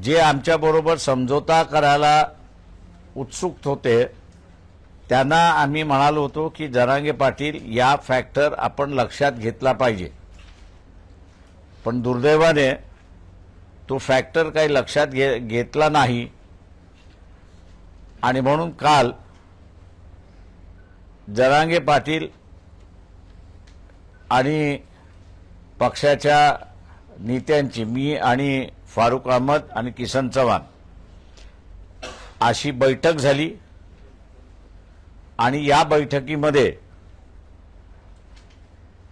जे आमच्याबरोबर समझोता करायला उत्सुक होते त्यांना आम्ही म्हणालो होतो की जरांगे पाटील या फॅक्टर आपण लक्षात घेतला पाहिजे, पण दुर्दैवाने तो फॅक्टर काही लक्षात घेतला नाही आणि म्हणून काल जरांगे पाटील आणि पक्षाच्या नेत्यांची, मी आणि फारुक अहमद आणि किसन चव्हाण अशी बैठक झाली आणि या बैठकीमध्ये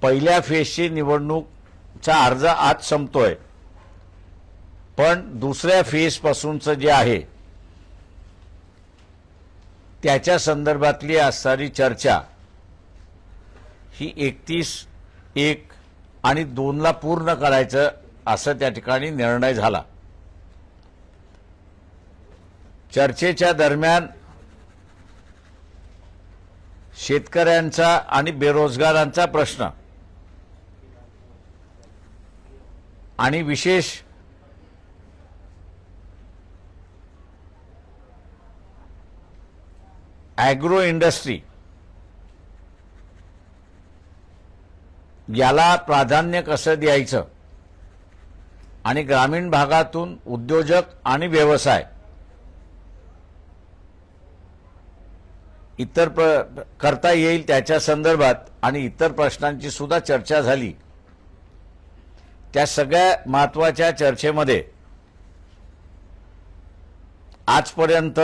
पहिल्या फेजची निवडणूकचा अर्ज आज संपतोय, पण दुसऱ्या फेज पासूनचं जे आहे त्याच्या संदर्भातली असणारी चर्चा ही 31/1 आणि 2ला पूर्ण करायचं असं त्या ठिकाणी निर्णय झाला। चर्चेच्या दरम्यान शेतकऱ्यांचा आणि बेरोजगारांचा प्रश्न आणि विशेष ॲग्रो इंडस्ट्री याला प्राधान्य कसं द्यायचं आणि ग्रामीण भागातून उद्योजक आणि व्यवसाय इतर करता येईल त्याच्या संदर्भात आणि इतर प्रश्नांची सुद्धा चर्चा झाली। त्या सगळ्या महत्त्वाच्या चर्चेमध्ये आजपर्यंत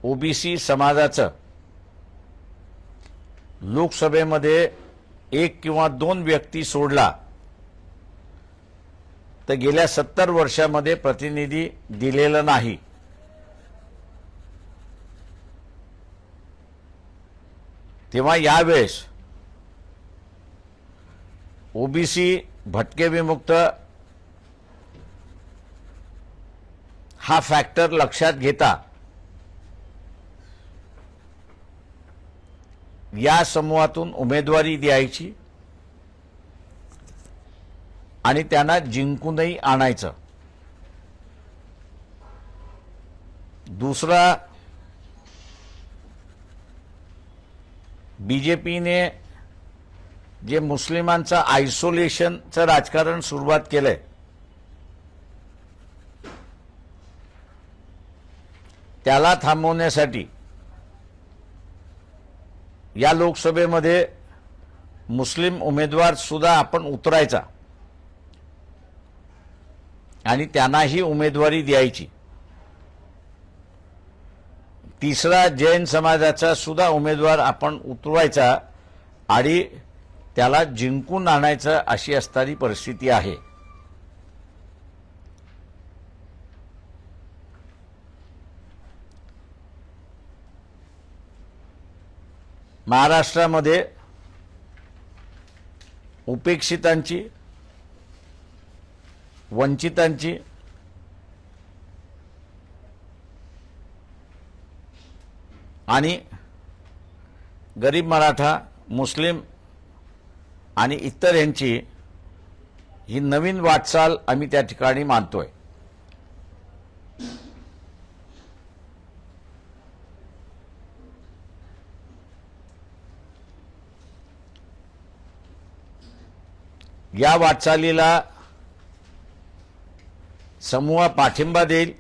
ओबीसी समाजाचं लोकसभेमध्ये 1 किंवा 2 व्यक्ती सोडला तर गेल्या 70 वर्षामध्ये प्रतिनिधी दिलेला नाही। तेव्हा यावेळेस ओबीसी भटके विमुक्त हा फॅक्टर लक्षात घेता या समूहातून उमेदवारी द्यायची आणि त्यांना जिंकूनही आणायचं। दुसरा, बीजेपीने जे मुस्लिमांचं आयसोलेशनचं राजकारण सुरुवात केलंय त्याला थांबवण्यासाठी या लोकसभेमध्ये मुस्लिम उमेदवार सुद्धा आपण उतरायचा आणि त्यांनाही उमेदवारी द्यायची। तिसरा, जैन समाजाचा सुद्धा उमेदवार आपण उतरवायचा आणि त्याला जिंकून आणायचं अशी असणारी परिस्थिती आहे। महाराष्ट्रामध्ये उपेक्षितांची, वंचितांची आणि गरीब मराठा, मुस्लिम आणि इतर यांची ही नवीन वाटचाल आम्ही त्या ठिकाणी मानतोय। या वाटचालीला समूह पाठिंबा देईल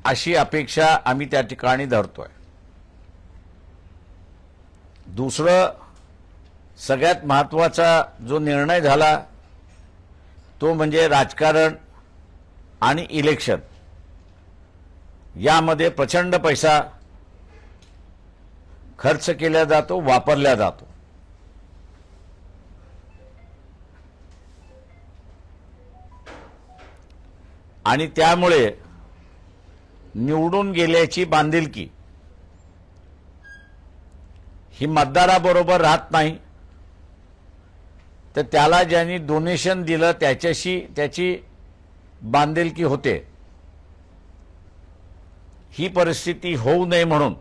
अशी अपेक्षा आम्ही त्या ठिकाणी धरतोय। दुसरं, सगळ्यात महत्त्वाचा जो निर्णय झाला तो म्हणजे राजकारण आणि इलेक्शन यामध्ये प्रचंड पैसा खर्च केला जातो, वापरला जातो। आणि त्यामुळे निवडून गेल्याची बांधिलकी ही मतदाराबरोबर राहत नाही, तर त्याला ज्यांनी डोनेशन दिलं त्याच्याशी त्याची बांधिलकी होते। ही परिस्थिती होऊ नये म्हणून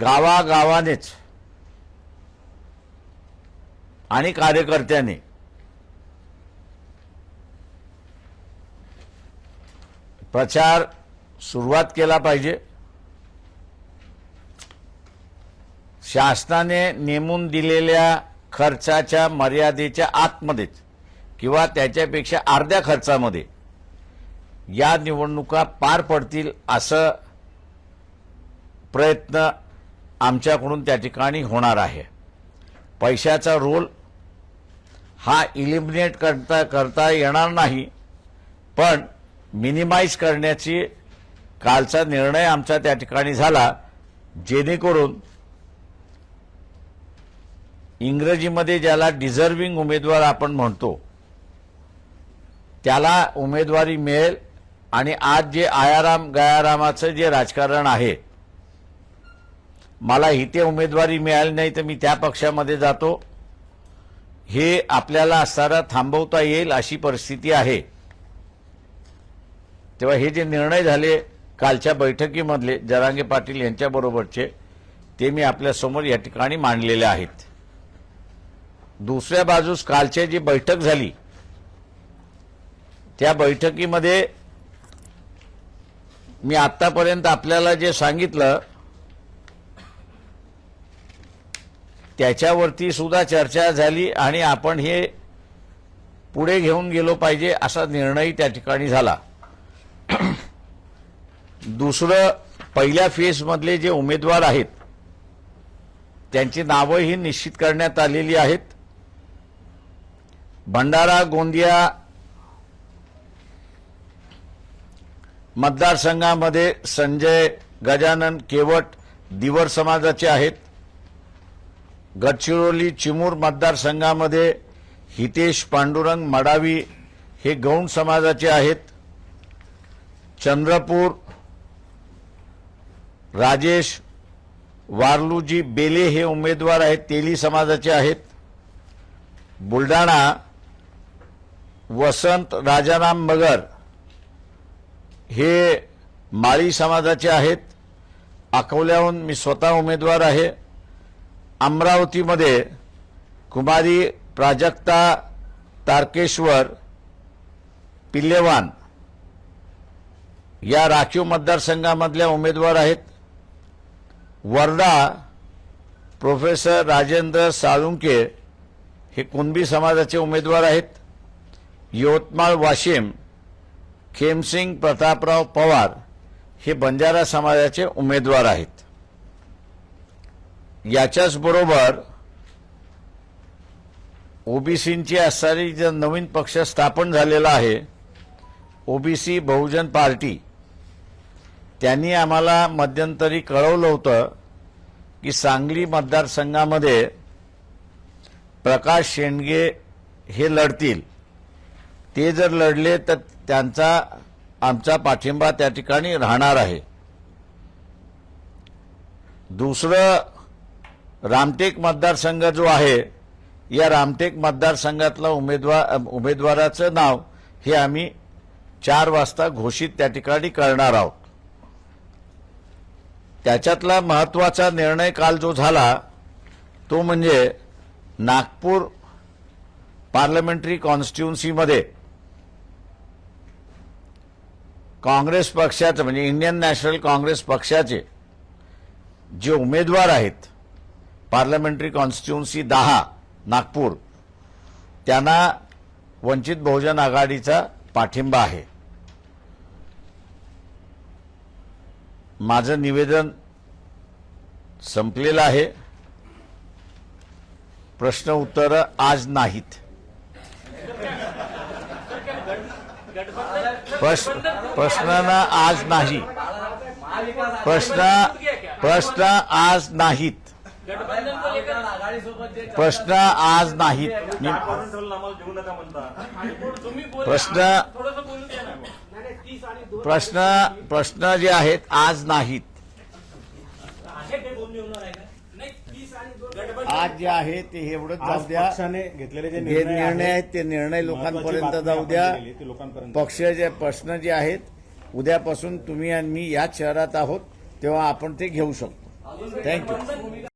गावागावानेच आणि कार्यकर्त्यांनी प्रचार सुरुवात केला पाहिजे। शासनाने नेमून दिलेल्या खर्चाच्या मर्यादेच्या आतमध्येच किंवा त्याच्यापेक्षा अर्ध्या खर्चामध्ये या निवडणुका पार पडतील असं प्रयत्न आमच्याकडून त्या ठिकाणी होणार आहे। पैशाचा रोल हा इलिमिनेट करता येणार नाही, पण मिनिमाइज करण्याची कालचा निर्णय आमचा त्या ठिकाणी झाला, जेणेकरून इंग्रजीमध्ये ज्याला डिझर्विंग उमेदवार आपण म्हणतो त्याला उमेदवारी मिळेल। आणि आज जे आयाराम गयारामाचं जे राजकारण आहे, मला इथे उमेदवारी मिळाली नाही तर मी त्या पक्षामध्ये जातो, हे आपल्याला असताना थांबवता येईल अशी परिस्थिती आहे। तेव्हा हे जे निर्णय झाले कालच्या बैठकीमधले जरांगे पाटील यांच्याबरोबरचे, ते मी आपल्यासमोर या ठिकाणी मांडलेले आहेत। दुसऱ्या बाजूस कालची जी बैठक झाली त्या बैठकीमध्ये मी आतापर्यंत आपल्याला जे सांगितलं त्याच्यावरती सुद्धा चर्चा झाली आणि आपण हे पुढे घेऊन गेलो पाहिजे असा निर्णय त्या ठिकाणी झाला। दुसरं, पहिल्या फेजमधले जे उमेदवार आहेत त्यांची नावंही निश्चित करण्यात आलेली आहेत। भंडारा गोंदिया मतदारसंघामध्ये संजय गजानन केवट दिवर समाजाचे आहेत। गडचिरोली चिमूर मतदारसंघामध्ये हितेश पांडुरंग मडावी हे गौंड समाजाचे आहेत। चंद्रपूर राजेश वारलूजी बेले हे उमेदवार आहेत, तेली समाजाचे आहेत। बुलढाणा वसंत राजाराम मगर हे माळी समाजाचे आहेत। अकोल्याहून मी स्वतः उमेदवार आहे। अमरावतीमध्ये कुमारी प्राजक्ता तारकेश्वर पिल्लेवान या राखीव मतदारसंघामधल्या उमेदवार आहेत। वर्धा प्रोफेसर राजेंद्र साळुंके हे कुणबी समाजाचे उमेदवार आहेत। यवतमाळ वाशिम खेमसिंग प्रतापराव पवार हे बंजारा समाजाचे उमेदवार आहेत। याच्याच बरोबर ओबीसींची असणारी जो नवीन पक्ष स्थापन झालेला आहे ओबीसी बहुजन पार्टी, त्यांनी आम्हाला मध्यंतरी कळवलं होतं की सांगली मतदारसंघामध्ये प्रकाश शेंडगे हे लढतील। ते जर लढले तर त्यांचा आमचा पाठिंबा त्या ठिकाणी राहणार आहे। दुसरं, रामटेक मतदारसंघ जो आहे, या रामटेक मतदारसंघातला उमेदवाराचं नाव हे आम्ही 4 वाजता घोषित त्या ठिकाणी करणार आहोत। त्याच्यातला महत्त्वाचा निर्णय काल जो झाला तो म्हणजे नागपूर पार्लमेंटरी कॉन्स्टिट्युन्सीमध्ये काँग्रेस पक्षाचे म्हणजे इंडियन नॅशनल काँग्रेस पक्षाचे जे उमेदवार आहेत पार्लमेंटरी कॉन्स्टिट्युन्सी 10 नागपूर, त्यांना वंचित बहुजन आघाडीचा पाठिंबा आहे। माझं निवेदन संपलेलं आहे। प्रश्न उत्तर आज नाहीत। प्रश्न आज नाही। प्रश्न आज नाहीत। प्रश्न आज नाहीत। प्रश्न जे आहेत आज नाहीत। आज जे आहे ते एवढंच जाऊ द्या। घेतलेले जे निर्णय आहेत ते निर्णय लोकांपर्यंत जाऊ द्या। पक्षाचे प्रश्न जे आहेत उद्यापासून तुम्ही आणि मी याच शहरात आहोत तेव्हा आपण ते घेऊ शकतो। थँक्यू।